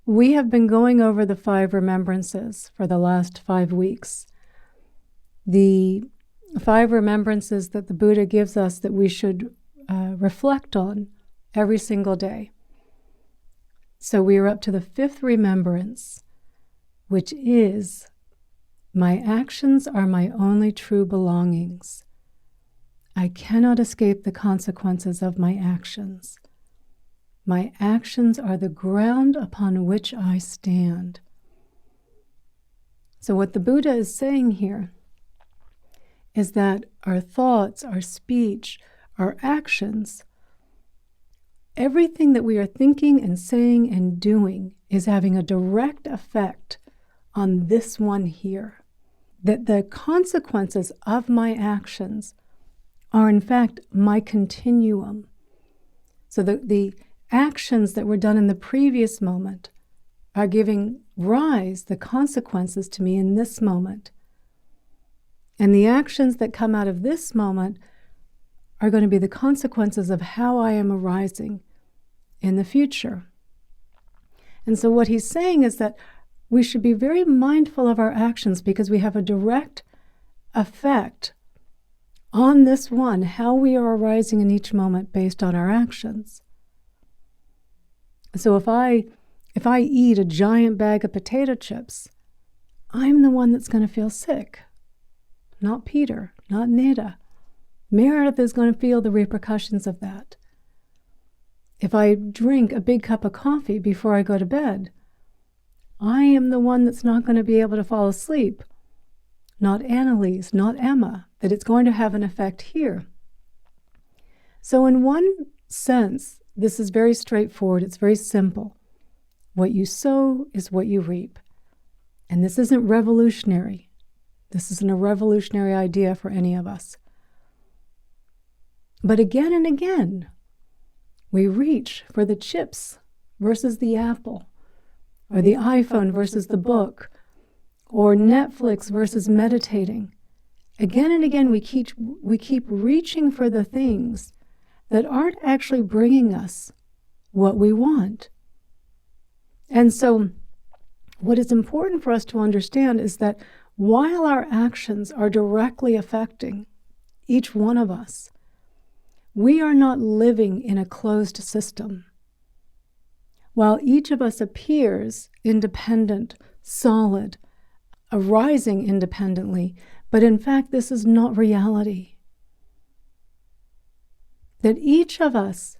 We have been going over the 5 remembrances for the last 5 weeks. The 5 remembrances that the Buddha gives us that we should reflect on every single day. So we are up to the 5th remembrance, which is, my actions are my only true belongings. I cannot escape the consequences of my actions. My actions are the ground upon which I stand. So what the Buddha is saying here is that our thoughts, our speech, our actions, everything that we are thinking and saying and doing is having a direct effect on this one here. That the consequences of my actions are in fact my continuum. So the actions that were done in the previous moment are giving rise, the consequences to me in this moment. And the actions that come out of this moment are going to be the consequences of how I am arising in the future. And so what he's saying is that we should be very mindful of our actions because we have a direct effect on this one, how we are arising in each moment based on our actions. So if I eat a giant bag of potato chips, I'm the one that's going to feel sick, not Peter, not Neda. Meredith is going to feel the repercussions of that. If I drink a big cup of coffee before I go to bed, I am the one that's not going to be able to fall asleep, not Annalise, not Emma, that it's going to have an effect here. So in one sense, this is very straightforward, it's very simple. What you sow is what you reap. And this isn't revolutionary. This isn't a revolutionary idea for any of us. But again and again, we reach for the chips versus the apple, or the iPhone versus the book, or Netflix versus meditating. Again and again, we keep reaching for the things that aren't actually bringing us what we want. And so what is important for us to understand is that while our actions are directly affecting each one of us, we are not living in a closed system. While each of us appears independent, solid, arising independently, but in fact this is not reality. That each of us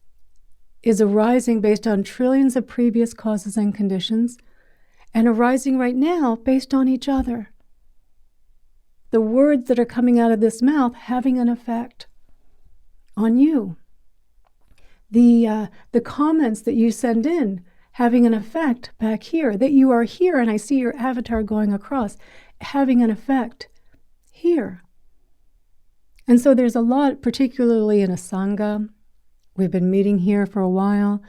is arising based on trillions of previous causes and conditions, and arising right now based on each other. The words that are coming out of this mouth having an effect on you. The comments that you send in having an effect back here, that you are here and I see your avatar going across, having an effect here. And so there's a lot, particularly in a Sangha. We've been meeting here for a while.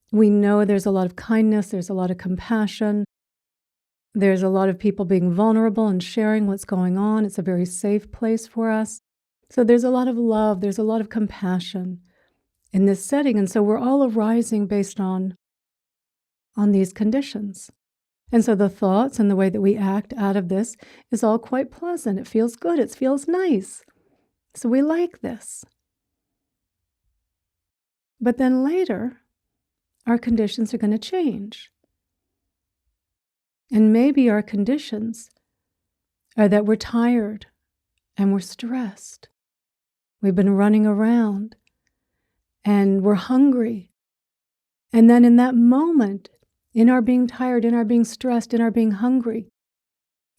We know there's a lot of kindness, there's a lot of compassion. There's a lot of people being vulnerable and sharing what's going on. It's a very safe place for us. So there's a lot of love, there's a lot of compassion in this setting. And so we're all arising based on these conditions. And so the thoughts and the way that we act out of this is all quite pleasant. It feels good, it feels nice. So we like this. But then later, our conditions are going to change. And maybe our conditions are that we're tired and we're stressed. We've been running around and we're hungry. And then in that moment, in our being tired, in our being stressed, in our being hungry,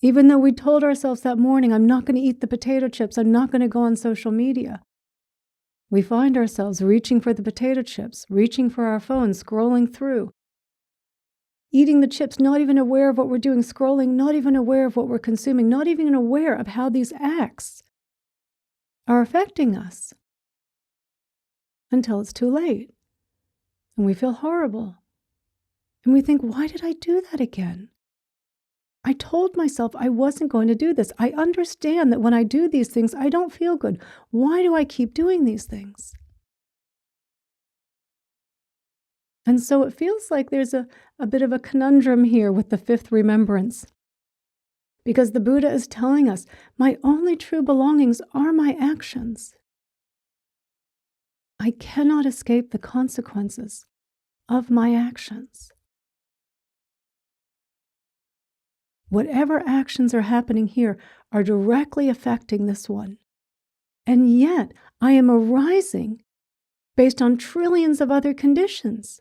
even though we told ourselves that morning, I'm not going to eat the potato chips, I'm not going to go on social media, we find ourselves reaching for the potato chips, reaching for our phones, scrolling through, eating the chips, not even aware of what we're doing, scrolling, not even aware of what we're consuming, not even aware of how these acts are affecting us until it's too late. And we feel horrible. And we think, why did I do that again? I told myself I wasn't going to do this. I understand that when I do these things, I don't feel good. Why do I keep doing these things? And so it feels like there's a bit of a conundrum here with the fifth remembrance. Because the Buddha is telling us, my only true belongings are my actions. I cannot escape the consequences of my actions. Whatever actions are happening here are directly affecting this one. And yet, I am arising based on trillions of other conditions.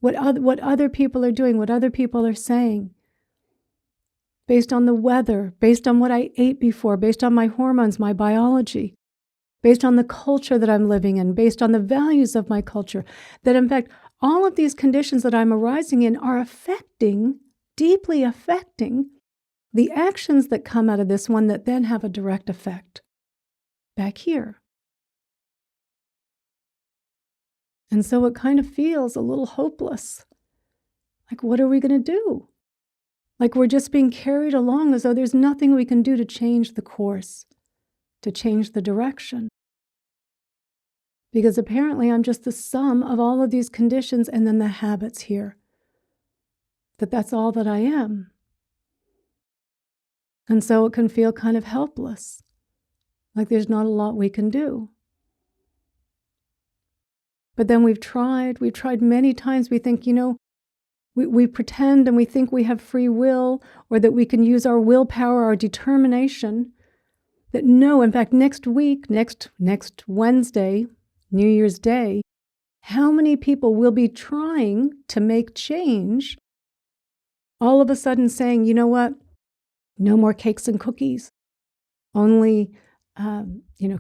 What other people are doing, what other people are saying. Based on the weather, based on what I ate before, based on my hormones, my biology, based on the culture that I'm living in, based on the values of my culture. That in fact, all of these conditions that I'm arising in are deeply affecting the actions that come out of this one that then have a direct effect back here. And so it kind of feels a little hopeless. Like, what are we going to do? Like we're just being carried along as though there's nothing we can do to change the course, to change the direction. Because apparently I'm just the sum of all of these conditions and then the habits here. That's all that I am. And so it can feel kind of helpless, like there's not a lot we can do. But then we've tried many times. We think, we pretend and we think we have free will, or that we can use our willpower, our determination. That no, in fact, next week, next Wednesday, New Year's Day, how many people will be trying to make change, all of a sudden saying, you know what, no more cakes and cookies, only,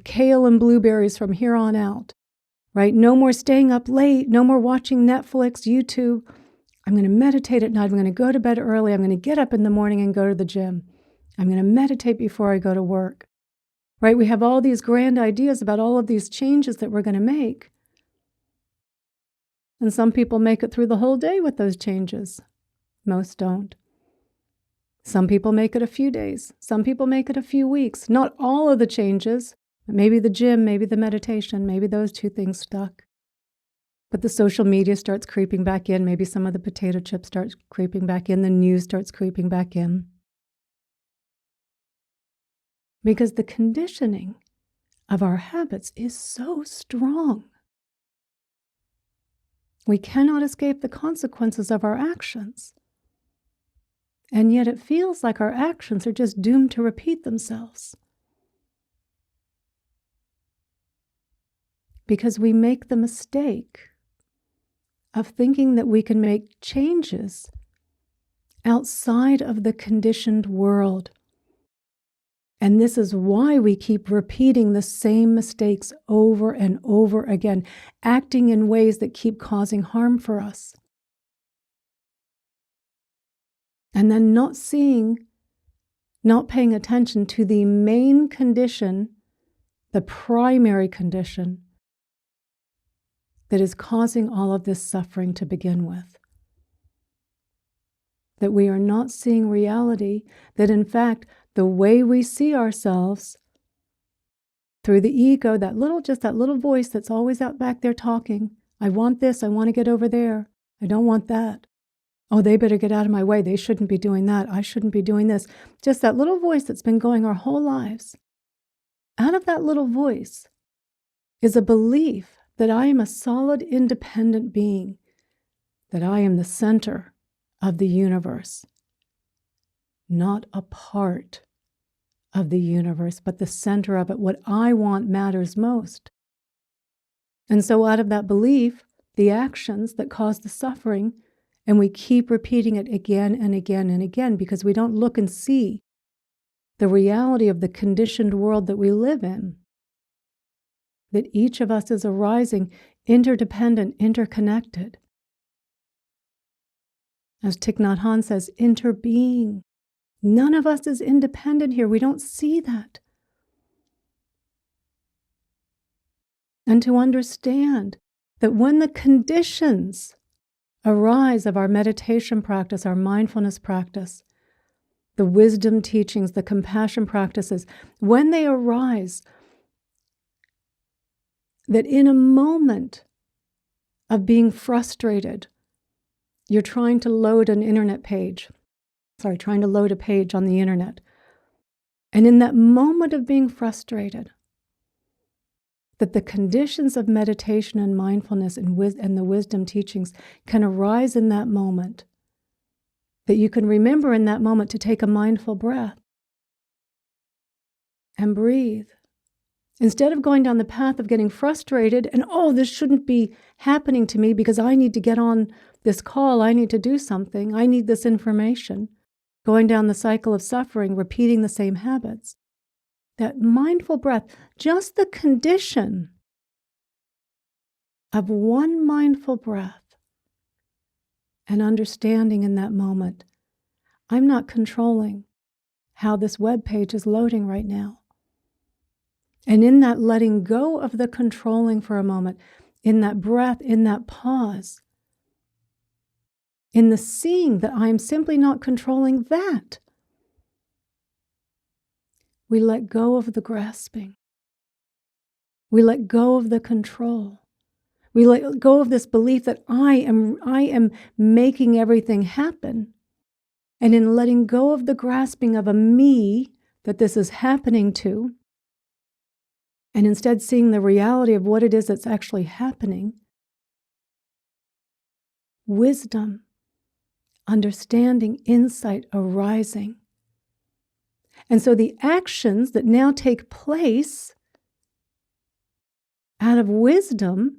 kale and blueberries from here on out, right? No more staying up late, no more watching Netflix, YouTube. I'm going to meditate at night. I'm going to go to bed early. I'm going to get up in the morning and go to the gym. I'm going to meditate before I go to work, right? We have all these grand ideas about all of these changes that we're going to make. And some people make it through the whole day with those changes. Most don't. Some people make it a few days. Some people make it a few weeks. Not all of the changes. Maybe the gym, maybe the meditation, maybe those two things stuck. But the social media starts creeping back in. Maybe some of the potato chips starts creeping back in. The news starts creeping back in. Because the conditioning of our habits is so strong. We cannot escape the consequences of our actions. And yet it feels like our actions are just doomed to repeat themselves. Because we make the mistake of thinking that we can make changes outside of the conditioned world. And this is why we keep repeating the same mistakes over and over again, acting in ways that keep causing harm for us. And then not paying attention to the main condition, the primary condition that is causing all of this suffering to begin with. That we are not seeing reality, that in fact, the way we see ourselves through the ego, that little voice that's always out back there talking, I want this, I want to get over there, I don't want that. Oh, they better get out of my way. They shouldn't be doing that. I shouldn't be doing this. Just that little voice that's been going our whole lives. Out of that little voice is a belief that I am a solid, independent being, that I am the center of the universe, not a part of the universe, but the center of it. What I want matters most. And so out of that belief, the actions that cause the suffering, and we keep repeating it again and again and again because we don't look and see the reality of the conditioned world that we live in. That each of us is arising interdependent, interconnected. As Thich Nhat Hanh says, interbeing. None of us is independent here. We don't see that. And to understand that when the conditions arise of our meditation practice, our mindfulness practice, the wisdom teachings, the compassion practices, when they arise, that in a moment of being frustrated you're trying to load an internet page. Trying to load a page on the internet. And in that moment of being frustrated, that the conditions of meditation and mindfulness and the wisdom teachings can arise in that moment, that you can remember in that moment to take a mindful breath and breathe. Instead of going down the path of getting frustrated and, this shouldn't be happening to me because I need to get on this call, I need to do something, I need this information, going down the cycle of suffering, repeating the same habits. That mindful breath, just the condition of one mindful breath and understanding in that moment, I'm not controlling how this web page is loading right now. And in that letting go of the controlling for a moment, in that breath, in that pause, in the seeing that I'm simply not controlling that, we let go of the grasping. We let go of the control. We let go of this belief that I am making everything happen. And in letting go of the grasping of a me that this is happening to, and instead seeing the reality of what it is that's actually happening, wisdom, understanding, insight arising. And so the actions that now take place out of wisdom,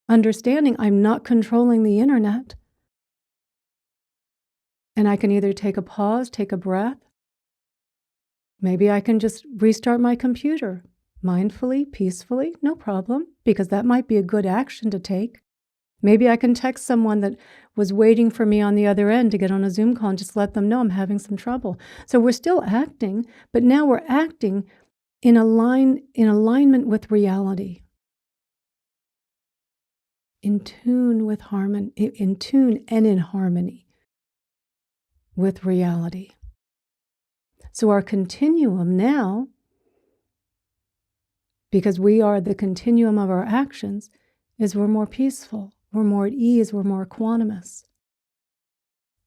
understanding I'm not controlling the internet, and I can either take a pause, take a breath, maybe I can just restart my computer mindfully, peacefully, no problem, because that might be a good action to take. Maybe I can text someone that was waiting for me on the other end to get on a Zoom call and just let them know I'm having some trouble. So we're still acting, but now we're acting in alignment with reality. In tune with harmony, in tune and in harmony with reality. So our continuum now, because we are the continuum of our actions, is we're more peaceful, we're more at ease, we're more equanimous.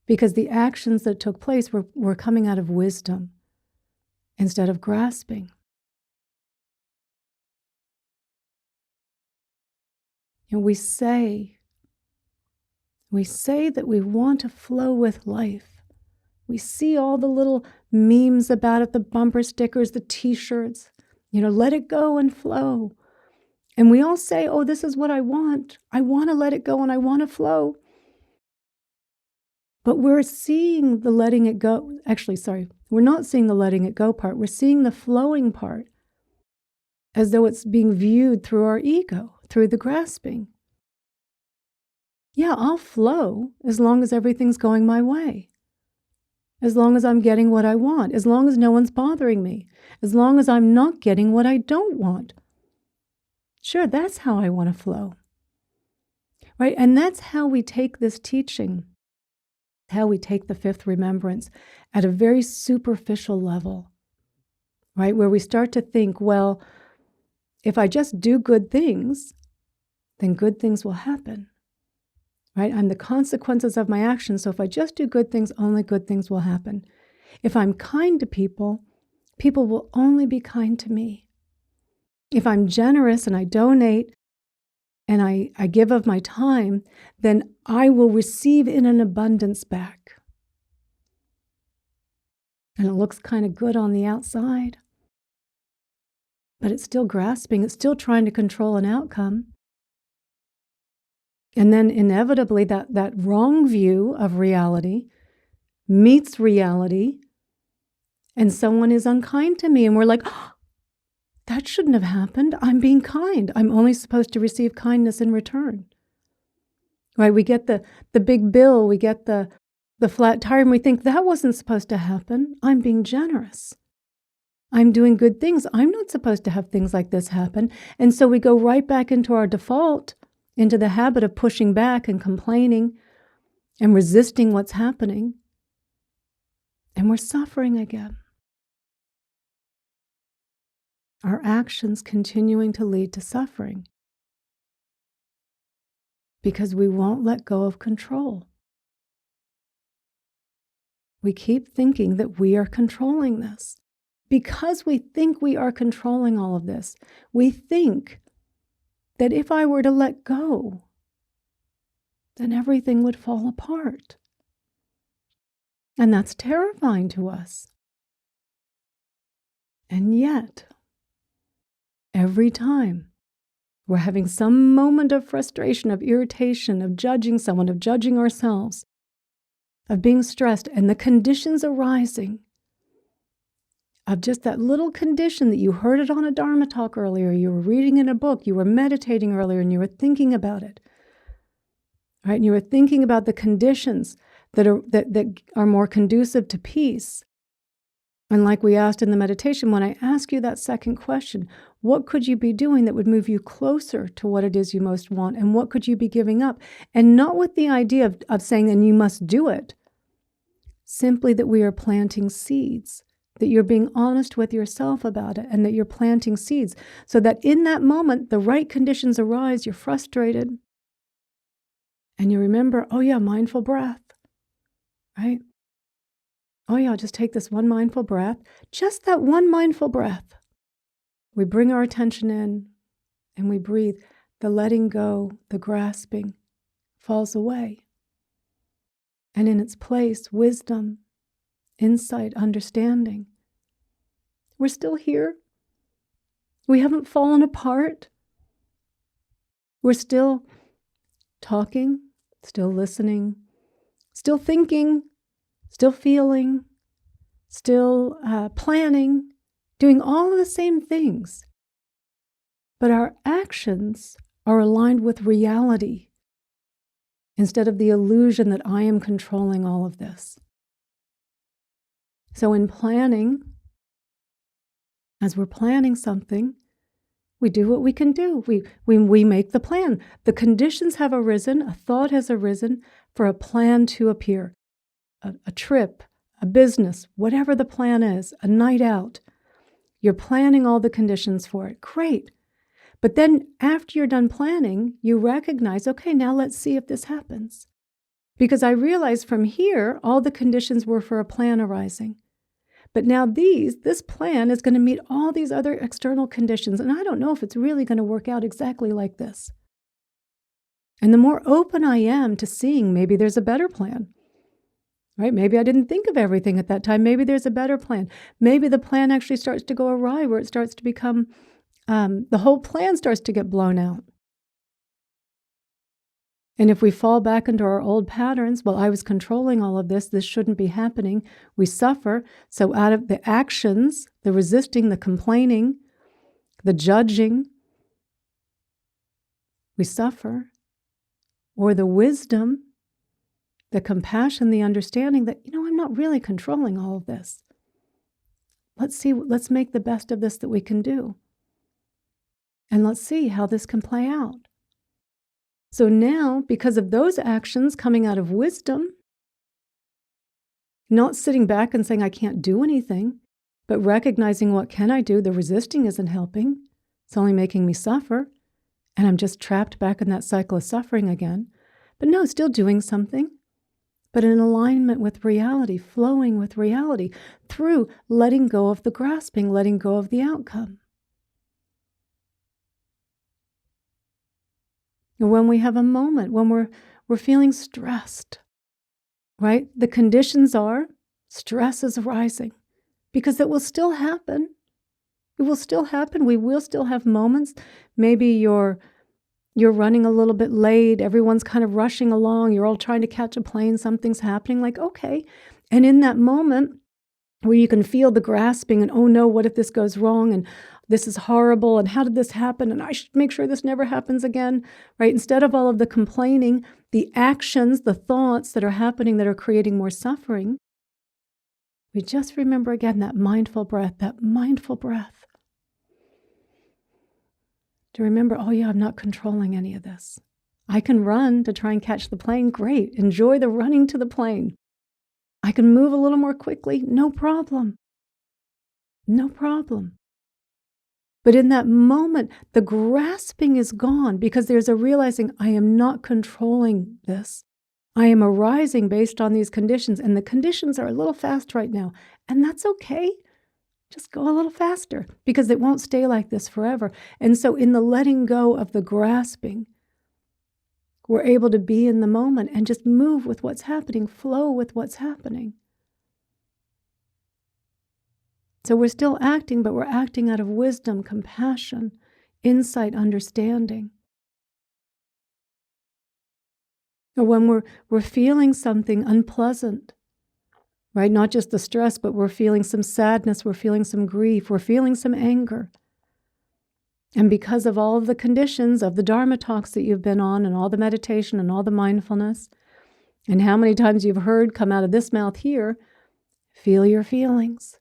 Because the actions that took place were coming out of wisdom instead of grasping. And we say that we want to flow with life. We see all the little memes about it, the bumper stickers, the t-shirts, let it go and flow. And we all say, this is what I want. I want to let it go and I want to flow. But we're seeing the letting it go. We're not seeing the letting it go part. We're seeing the flowing part as though it's being viewed through our ego, through the grasping. Yeah, I'll flow as long as everything's going my way. As long as I'm getting what I want. As long as no one's bothering me. As long as I'm not getting what I don't want. Sure, that's how I want to flow. Right? And that's how we take this teaching, how we take the fifth remembrance at a very superficial level, right? Where we start to think, well, if I just do good things, then good things will happen, right? I'm the consequences of my actions. So if I just do good things, only good things will happen. If I'm kind to people, people will only be kind to me. If I'm generous and I donate and I give of my time, then I will receive in an abundance back. And it looks kind of good on the outside, but it's still grasping. It's still trying to control an outcome. And then inevitably that wrong view of reality meets reality, and someone is unkind to me, and we're like, that shouldn't have happened. I'm being kind. I'm only supposed to receive kindness in return. Right? We get the big bill, we get the flat tire, and we think that wasn't supposed to happen. I'm being generous. I'm doing good things. I'm not supposed to have things like this happen. And so we go right back into our default, into the habit of pushing back and complaining and resisting what's happening. And we're suffering again. Our actions continuing to lead to suffering because we won't let go of control. We keep thinking that we are controlling this. Because we think we are controlling all of this, we think that if I were to let go, then everything would fall apart. And that's terrifying to us. And yet, every time we're having some moment of frustration, of irritation, of judging someone, of judging ourselves, of being stressed, and the conditions arising of just that little condition that you heard it on a Dharma talk earlier, you were reading in a book, you were meditating earlier, and you were thinking about it, right? And you were thinking about the conditions that are more conducive to peace. And like we asked in the meditation, when I ask you that second question, what could you be doing that would move you closer to what it is you most want? And what could you be giving up? And not with the idea of saying, and you must do it, simply that we are planting seeds, that you're being honest with yourself about it, and that you're planting seeds so that in that moment, the right conditions arise, you're frustrated, and you remember, oh yeah, mindful breath, right? Oh yeah, I'll just take this one mindful breath, just that one mindful breath. We bring our attention in and we breathe. The letting go, the grasping falls away. And in its place, wisdom, insight, understanding. We're still here. We haven't fallen apart. We're still talking, still listening, still thinking, still feeling, still planning, doing all of the same things. But our actions are aligned with reality instead of the illusion that I am controlling all of this. So in planning, as we're planning something, we do what we can do. We make the plan. The conditions have arisen, a thought has arisen for a plan to appear. A trip, a business, whatever the plan is, a night out. You're planning all the conditions for it. Great. But then after you're done planning, you recognize, okay, now let's see if this happens. Because I realized from here, all the conditions were for a plan arising. But now this plan is going to meet all these other external conditions, and I don't know if it's really going to work out exactly like this. And the more open I am to seeing maybe there's a better plan, right? Maybe I didn't think of everything at that time. Maybe there's a better plan. Maybe the plan actually starts to go awry where it starts to become, the whole plan starts to get blown out. And if we fall back into our old patterns, well, I was controlling all of this shouldn't be happening, we suffer. So out of the actions, the resisting, the complaining, the judging, we suffer. Or the wisdom, the compassion, the understanding that, I'm not really controlling all of this. Let's make the best of this that we can do. And let's see how this can play out. So now, because of those actions coming out of wisdom, not sitting back and saying, I can't do anything, but recognizing what can I do? The resisting isn't helping. It's only making me suffer. And I'm just trapped back in that cycle of suffering again. But no, still doing something, but in alignment with reality, flowing with reality through letting go of the grasping, letting go of the outcome. And when we have a moment, when we're feeling stressed, right? The conditions are stress is arising because it will still happen. It will still happen. We will still have moments. Maybe you're running a little bit late. Everyone's kind of rushing along. You're all trying to catch a plane. Something's happening. Like, okay. And in that moment where you can feel the grasping and, oh no, what if this goes wrong? And this is horrible. And how did this happen? And I should make sure this never happens again, right? Instead of all of the complaining, the actions, the thoughts that are happening that are creating more suffering, we just remember again that mindful breath, to remember, oh yeah, I'm not controlling any of this. I can run to try and catch the plane. Great. Enjoy the running to the plane. I can move a little more quickly. No problem. No problem. But in that moment, the grasping is gone because there's a realizing I am not controlling this. I am arising based on these conditions, and the conditions are a little fast right now, and that's okay. Just go a little faster, because it won't stay like this forever. And so in the letting go of the grasping, we're able to be in the moment and just move with what's happening, flow with what's happening. So we're still acting, but we're acting out of wisdom, compassion, insight, understanding. Or when we're feeling something unpleasant, right? Not just the stress, but we're feeling some sadness, we're feeling some grief, we're feeling some anger. And because of all of the conditions of the Dharma talks that you've been on and all the meditation and all the mindfulness, and how many times you've heard come out of this mouth here, feel your feelings.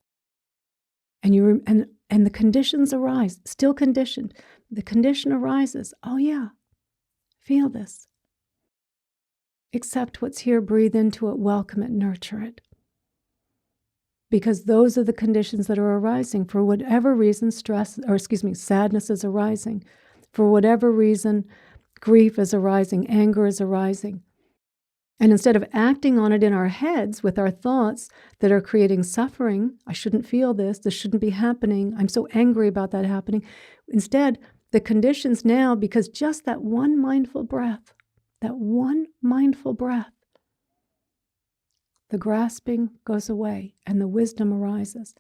And the conditions arise, still conditioned. The condition arises. Oh yeah, feel this. Accept what's here, breathe into it, welcome it, nurture it. Because those are the conditions that are arising. For whatever reason, sadness is arising. For whatever reason, grief is arising, anger is arising. And instead of acting on it in our heads with our thoughts that are creating suffering, I shouldn't feel this shouldn't be happening, I'm so angry about that happening. Instead, the conditions now, because just that one mindful breath, the grasping goes away and the wisdom arises.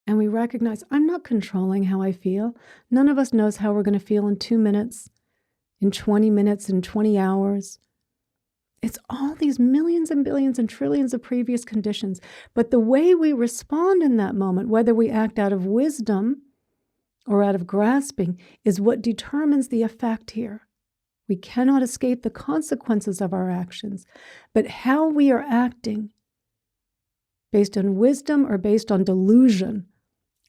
And we recognize, I'm not controlling how I feel. None of us knows how we're going to feel in 2 minutes, in 20 minutes, in 20 hours. It's all these millions and billions and trillions of previous conditions. But the way we respond in that moment, whether we act out of wisdom or out of grasping, is what determines the effect here. We cannot escape the consequences of our actions. But how we are acting, based on wisdom or based on delusion,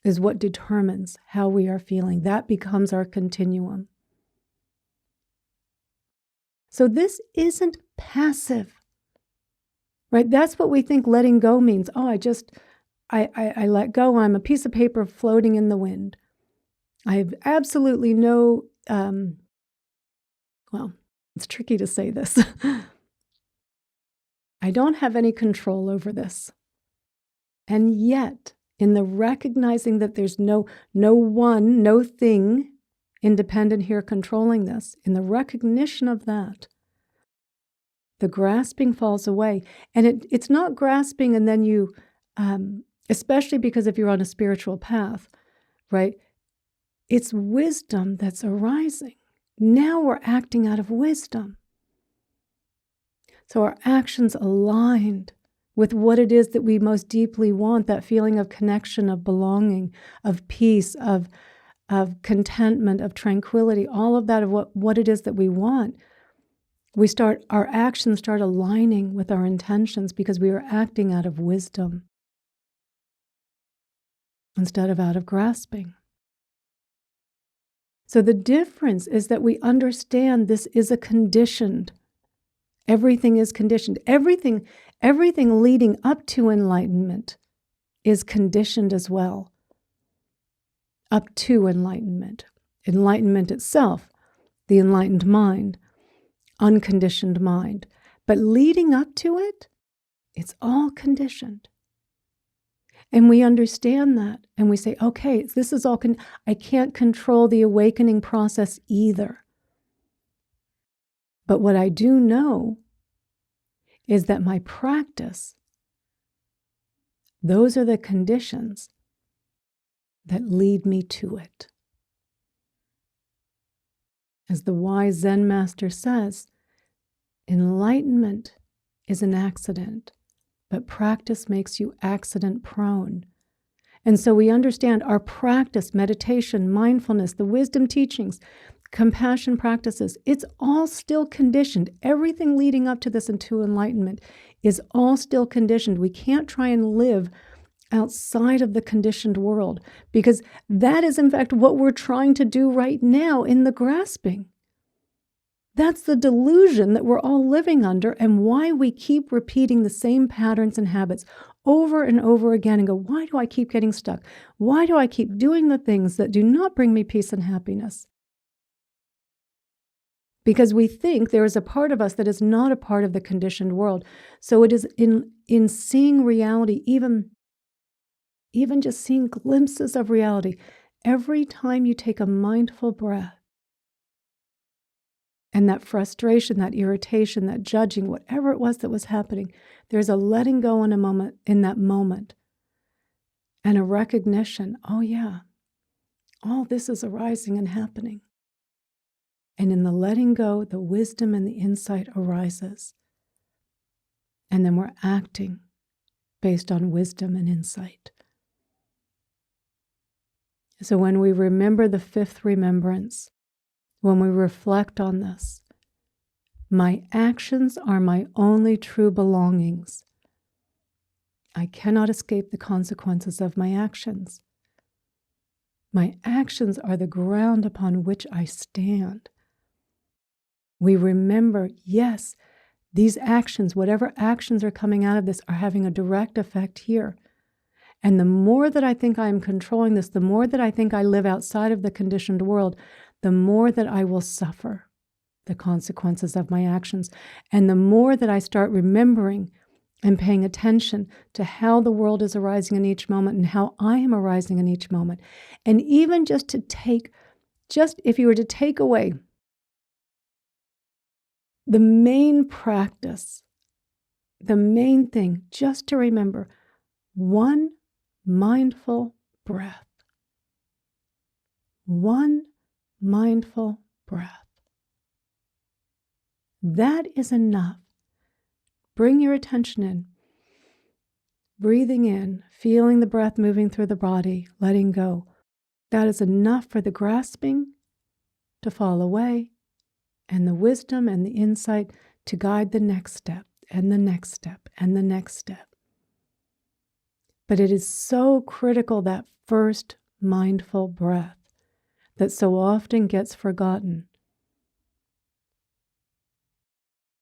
is what determines how we are feeling. That becomes our continuum. So this isn't passive, right? That's what we think letting go means. Oh, I let go. I'm a piece of paper floating in the wind. I have absolutely no, it's tricky to say this. I don't have any control over this. And yet, in the recognizing that there's no thing independent here controlling this, in the recognition of that, the grasping falls away. And it's not grasping and then you, especially because if you're on a spiritual path, right? It's wisdom that's arising. Now we're acting out of wisdom. So our actions aligned with what it is that we most deeply want, that feeling of connection, of belonging, of peace, of contentment, of tranquility, all of that, of what it is that we want. Our actions start aligning with our intentions because we are acting out of wisdom instead of out of grasping. So the difference is that we understand this is a conditioned. Everything is conditioned. Everything leading up to enlightenment is conditioned as well. Up to enlightenment. Enlightenment itself, the enlightened mind, unconditioned mind. But leading up to it, it's all conditioned. And we understand that, and we say, okay, this is all, I can't control the awakening process either. But what I do know is that my practice, those are the conditions that lead me to it. As the wise Zen master says, enlightenment is an accident, but practice makes you accident prone. And so we understand our practice, meditation, mindfulness, the wisdom teachings, compassion practices, it's all still conditioned. Everything leading up to this and to enlightenment is all still conditioned. We can't try and live outside of the conditioned world because that is in fact what we're trying to do right now in the grasping. That's the delusion that we're all living under and why we keep repeating the same patterns and habits over and over again and go, why do I keep getting stuck? Why do I keep doing the things that do not bring me peace and happiness? Because we think there is a part of us that is not a part of the conditioned world. So it is in seeing reality, even just seeing glimpses of reality, every time you take a mindful breath, and that frustration, that irritation, that judging, whatever it was that was happening, there's a letting go in that moment, and a recognition, oh yeah, all this is arising and happening. And in the letting go, the wisdom and the insight arises. And then we're acting based on wisdom and insight. So when we remember the fifth remembrance, when we reflect on this, my actions are my only true belongings. I cannot escape the consequences of my actions. My actions are the ground upon which I stand. We remember, yes, these actions, whatever actions are coming out of this, are having a direct effect here. And the more that I think I'm controlling this, the more that I think I live outside of the conditioned world, the more that I will suffer the consequences of my actions. And the more that I start remembering and paying attention to how the world is arising in each moment and how I am arising in each moment. And even just if you were to take away the main practice, the main thing, just to remember one mindful breath. One mindful breath. That is enough. Bring your attention in. Breathing in, feeling the breath moving through the body, letting go. That is enough for the grasping to fall away, and the wisdom and the insight to guide the next step, and the next step, and the next step. But it is so critical, that first mindful breath, that so often gets forgotten.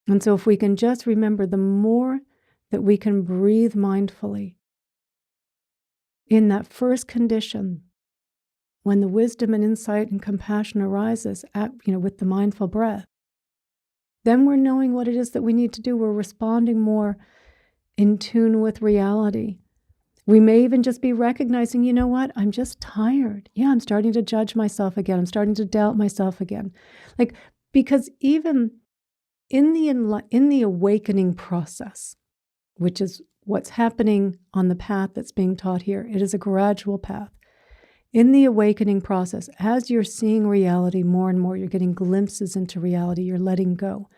And so if we can just remember, the more that we can breathe mindfully in that first condition, when the wisdom and insight and compassion arises with the mindful breath, then we're knowing what it is that we need to do. We're responding more in tune with reality. We may even just be recognizing, you know what, I'm just tired. Yeah, I'm starting to judge myself again. I'm starting to doubt myself again. Because even in the awakening process, which is what's happening on the path that's being taught here, it is a gradual path. In the awakening process, as you're seeing reality more and more, you're getting glimpses into reality, you're letting go.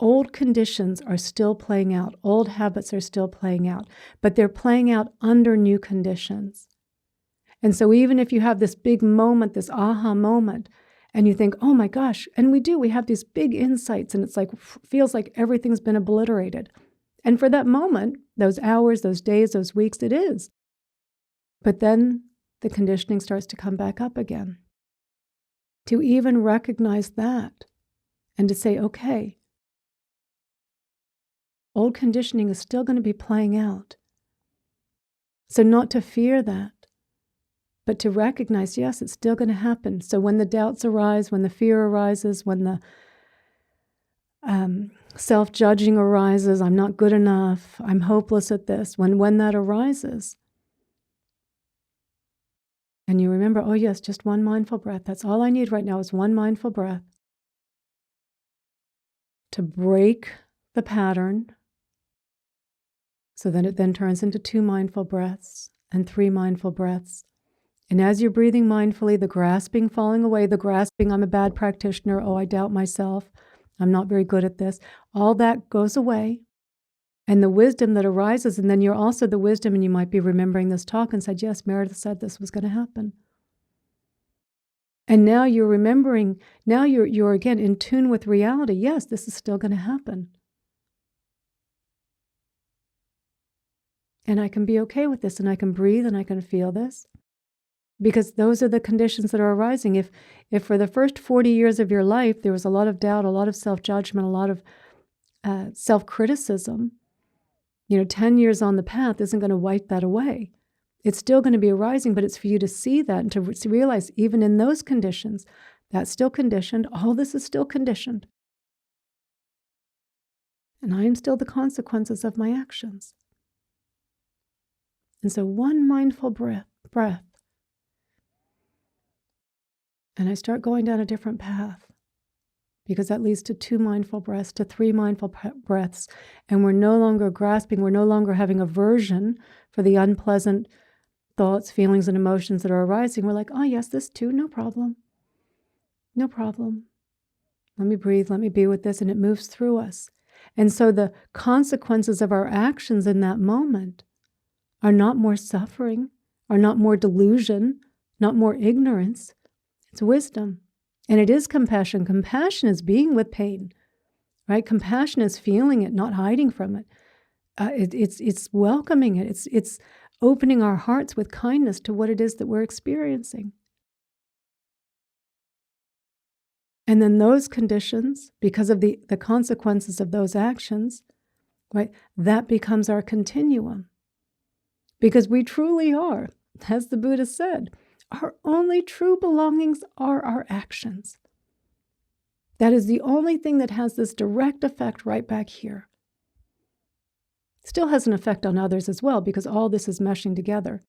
Old conditions are still playing out. Old habits are still playing out, but they're playing out under new conditions. And so even if you have this big moment, this aha moment, and you think, oh my gosh, and we have these big insights, and it's feels like everything's been obliterated. And for that moment, those hours, those days, those weeks, it is. But then the conditioning starts to come back up again. To even recognize that and to say, okay, old conditioning is still going to be playing out. So not to fear that, but to recognize, yes, it's still going to happen. So when the doubts arise, when the fear arises, when the self-judging arises, I'm not good enough, I'm hopeless at this, when that arises, and you remember, oh yes, just one mindful breath. That's all I need right now is one mindful breath to break the pattern. So then it then turns into 2 mindful breaths and 3 mindful breaths. And as you're breathing mindfully, the grasping falling away, the grasping, I'm a bad practitioner, oh, I doubt myself, I'm not very good at this, all that goes away. And the wisdom that arises, and then you're also the wisdom, and you might be remembering this talk and said, yes, Meredith said this was going to happen. And now you're remembering, now you're again in tune with reality. Yes, this is still going to happen. And I can be okay with this, and I can breathe, and I can feel this. Because those are the conditions that are arising. If for the first 40 years of your life, there was a lot of doubt, a lot of self-judgment, a lot of self-criticism, 10 years on the path isn't going to wipe that away. It's still going to be arising, but it's for you to see that and to realize even in those conditions, That's still conditioned. All this is still conditioned. And I am still the consequences of my actions. And so one mindful breath, and I start going down a different path, because that leads to 2 mindful breaths, to 3 mindful breaths, and we're no longer grasping, we're no longer having aversion for the unpleasant thoughts, feelings, and emotions that are arising. We're like, oh yes, this too, no problem. No problem. Let me breathe, let me be with this, and it moves through us. And so the consequences of our actions in that moment are not more suffering, are not more delusion, not more ignorance. It's wisdom. And it is compassion. Compassion is being with pain, right? Compassion is feeling it, not hiding from it. It's welcoming it. It's opening our hearts with kindness to what it is that we're experiencing. And then those conditions, because of the consequences of those actions, right, that becomes our continuum. Because we truly are, as the Buddha said, our only true belongings are our actions. That is the only thing that has this direct effect right back here. Still has an effect on others as well, because all this is meshing together.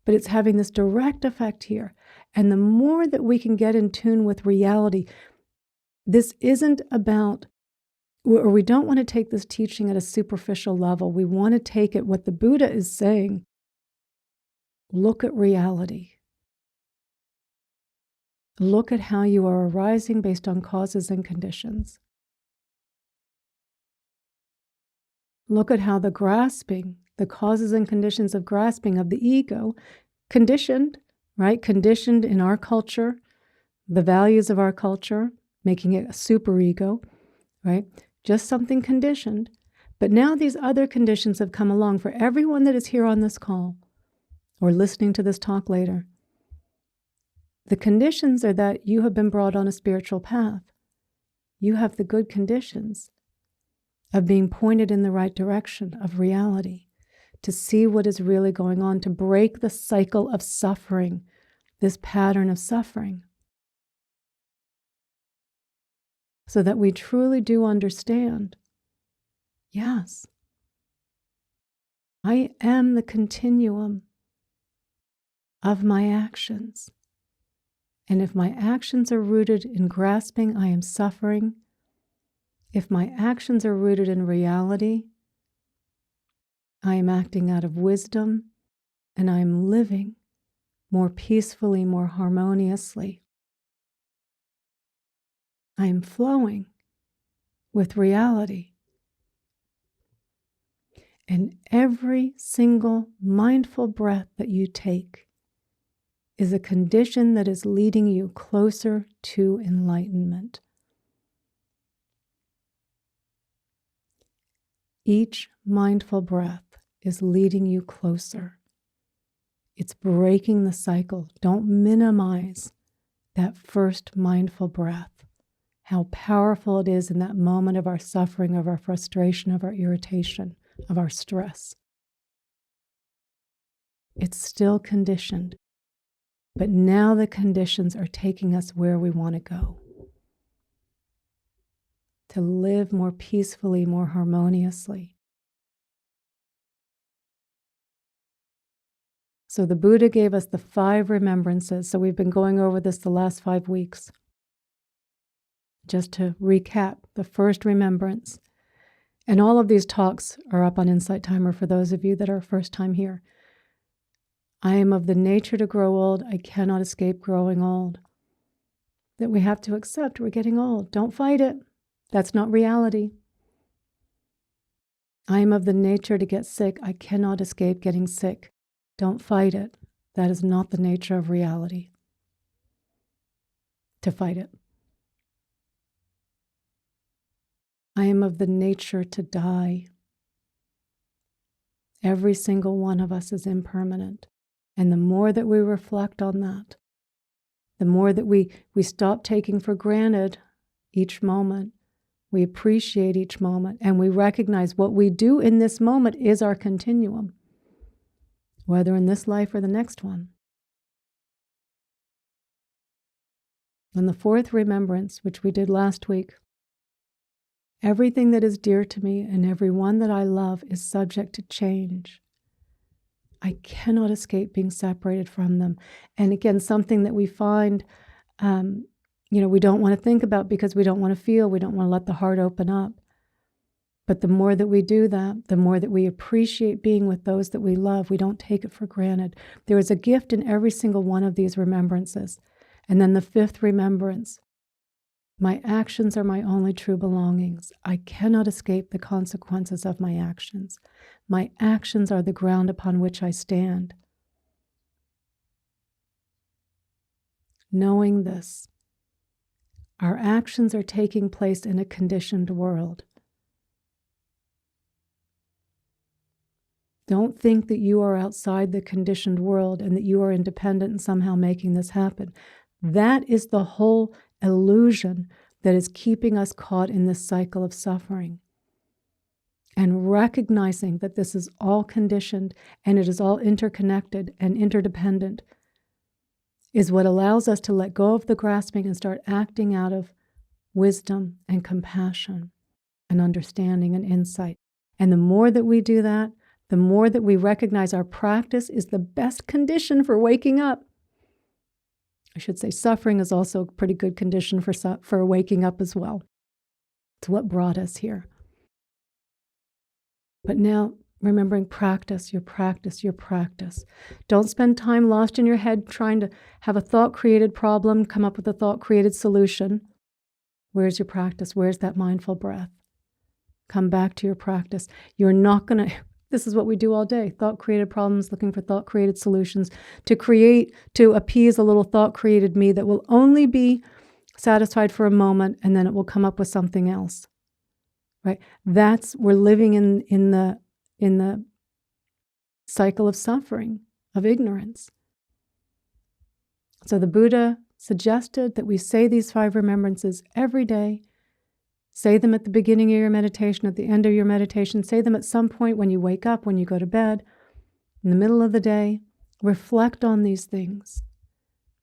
But it's having this direct effect here. And the more that we can get in tune with reality, this isn't about, or we don't want to take this teaching at a superficial level. We want to take it, what the Buddha is saying, look at reality. Look at how you are arising based on causes and conditions. Look at how the grasping, the causes and conditions of grasping of the ego, conditioned, right? Conditioned in our culture, the values of our culture, making it a superego, right? Just something conditioned. But now these other conditions have come along for everyone that is here on this call or listening to this talk later. The conditions are that you have been brought on a spiritual path. You have the good conditions of being pointed in the right direction of reality, to see what is really going on, to break the cycle of suffering, this pattern of suffering, so that we truly do understand, yes, I am the continuum of my actions. And if my actions are rooted in grasping, I am suffering. If my actions are rooted in reality, I am acting out of wisdom, and I am living more peacefully, more harmoniously. I am flowing with reality. And every single mindful breath that you take is a condition that is leading you closer to enlightenment. Each mindful breath is leading you closer. It's breaking the cycle. Don't minimize that first mindful breath, how powerful it is in that moment of our suffering, of our frustration, of our irritation, of our stress. It's still conditioned, but now the conditions are taking us where we want to go. To live more peacefully, more harmoniously. So the Buddha gave us the 5 remembrances. So we've been going over this the last 5 weeks. Just to recap, the first remembrance. And all of these talks are up on Insight Timer for those of you that are first time here. I am of the nature to grow old. I cannot escape growing old. That we have to accept we're getting old. Don't fight it. That's not reality. I am of the nature to get sick. I cannot escape getting sick. Don't fight it. That is not the nature of reality. To fight it. I am of the nature to die. Every single one of us is impermanent. And the more that we reflect on that, the more that we stop taking for granted each moment, we appreciate each moment, and we recognize what we do in this moment is our continuum, whether in this life or the next one. And the fourth remembrance, which we did last week, everything that is dear to me and everyone that I love is subject to change. I cannot escape being separated from them. And again, something that we find, we don't want to think about because we don't want to feel, we don't want to let the heart open up. But the more that we do that, the more that we appreciate being with those that we love, we don't take it for granted. There is a gift in every single one of these remembrances. And then the fifth remembrance, my actions are my only true belongings. I cannot escape the consequences of my actions. My actions are the ground upon which I stand. Knowing this, our actions are taking place in a conditioned world. Don't think that you are outside the conditioned world and that you are independent and somehow making this happen. That is the whole illusion that is keeping us caught in this cycle of suffering. And recognizing that this is all conditioned and it is all interconnected and interdependent is what allows us to let go of the grasping and start acting out of wisdom and compassion and understanding and insight. And the more that we do that, the more that we recognize our practice is the best condition for waking up. I should say suffering is also a pretty good condition for waking up as well. It's what brought us here. But now, remembering practice, your practice, your practice. Don't spend time lost in your head trying to have a thought-created problem, come up with a thought-created solution. Where's your practice? Where's that mindful breath? Come back to your practice. You're not going to... This is what we do all day. Thought-created problems, looking for thought-created solutions to appease a little thought-created me that will only be satisfied for a moment, and then it will come up with something else. Right? We're living in the cycle of suffering, of ignorance. So the Buddha suggested that we say these 5 remembrances every day. Say them at the beginning of your meditation, at the end of your meditation. Say them at some point when you wake up, when you go to bed, in the middle of the day. Reflect on these things.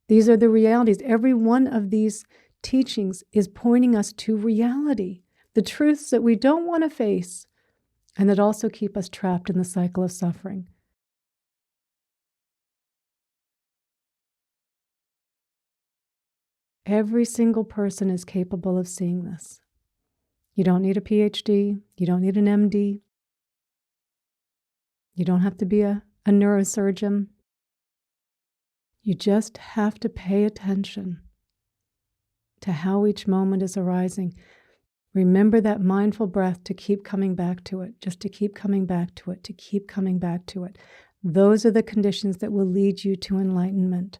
These are the realities. Every one of these teachings is pointing us to reality, the truths that we don't want to face and that also keep us trapped in the cycle of suffering. Every single person is capable of seeing this. You don't need a PhD. You don't need an MD. You don't have to be a neurosurgeon. You just have to pay attention to how each moment is arising. Remember that mindful breath to keep coming back to it, just to keep coming back to it, to keep coming back to it. Those are the conditions that will lead you to enlightenment.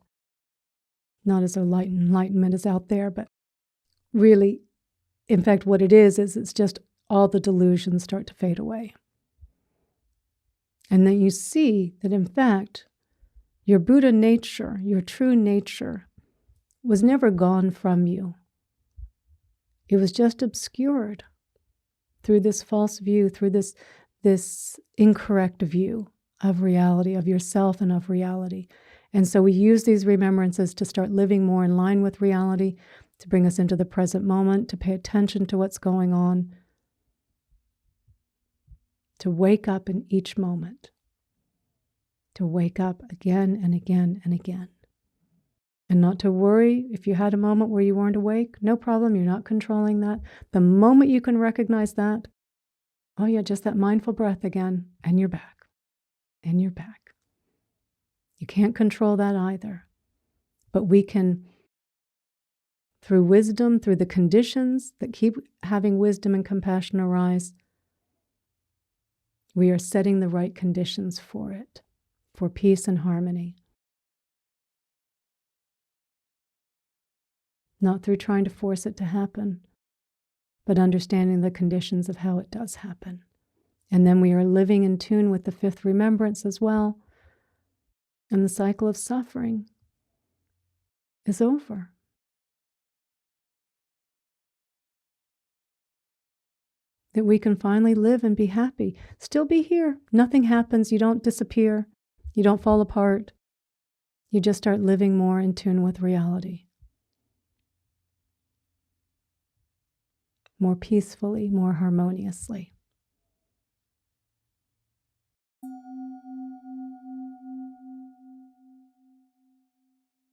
Not as though enlightenment is out there, but really, in fact, what it is it's just all the delusions start to fade away. And then you see that, in fact, your Buddha nature, your true nature, was never gone from you. It was just obscured through this false view, through this incorrect view of reality, of yourself and of reality. And so we use these remembrances to start living more in line with reality, to bring us into the present moment, to pay attention to what's going on, to wake up in each moment, to wake up again and again and again. And not to worry if you had a moment where you weren't awake, no problem, you're not controlling that. The moment you can recognize that, oh yeah, just that mindful breath again, and you're back, and you're back. You can't control that either. But we can, through wisdom, through the conditions that keep having wisdom and compassion arise, we are setting the right conditions for it, for peace and harmony. Not through trying to force it to happen, but understanding the conditions of how it does happen. And then we are living in tune with the 5th remembrance as well. And the cycle of suffering is over. That we can finally live and be happy. Still be here. Nothing happens. You don't disappear. You don't fall apart. You just start living more in tune with reality. more peacefully, more harmoniously.